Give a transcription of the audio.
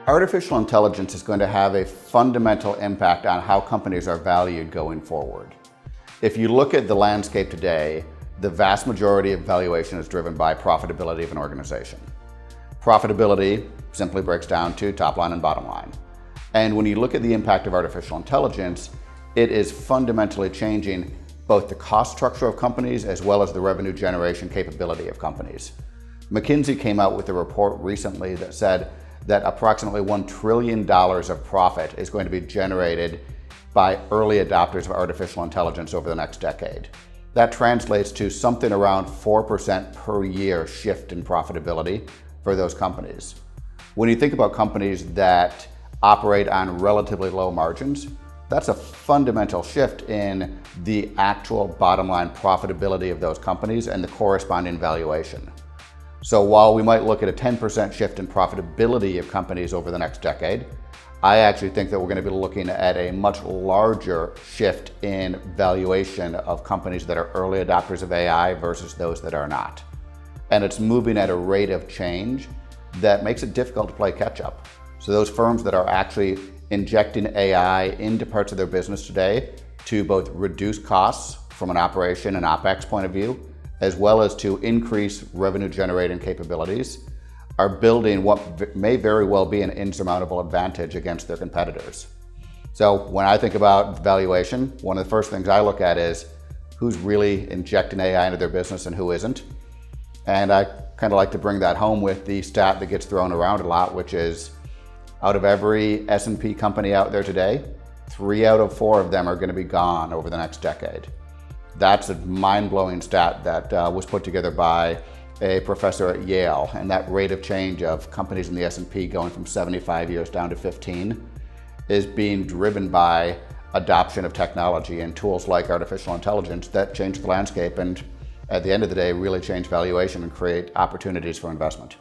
Artificial intelligence is going to have a fundamental impact on how companies are valued going forward. If you look at the landscape today, the vast majority of valuation is driven by profitability of an organization. Profitability simply breaks down to top line and bottom line. And when you look at the impact of artificial intelligence, it is fundamentally changing both the cost structure of companies as well as the revenue generation capability of companies. McKinsey came out with a report recently that said that approximately $1 trillion of profit is going to be generated by early adopters of artificial intelligence over the next decade. That translates to something around 4% per year shift in profitability for those companies. When you think about companies that operate on relatively low margins, that's a fundamental shift in the actual bottom line profitability of those companies and the corresponding valuation. So while we might look at a 10% shift in profitability of companies over the next decade, I actually think that we're going to be looking at a much larger shift in valuation of companies that are early adopters of AI versus those that are not. And it's moving at a rate of change that makes it difficult to play catch up. So those firms that are actually injecting AI into parts of their business today to both reduce costs from an operation and OpEx point of view, as well as to increase revenue generating capabilities, are building what may very well be an insurmountable advantage against their competitors. So when I think about valuation, one of the first things I look at is who's really injecting AI into their business and who isn't. And I kind of like to bring that home with the stat that gets thrown around a lot, which is out of every S&P company out there today, 3 out of 4 of them are going to be gone over the next decade. That's a mind-blowing stat that was put together by a professor at Yale, and that rate of change of companies in the S&P going from 75 years down to 15 is being driven by adoption of technology and tools like artificial intelligence that change the landscape and at the end of the day really change valuation and create opportunities for investment.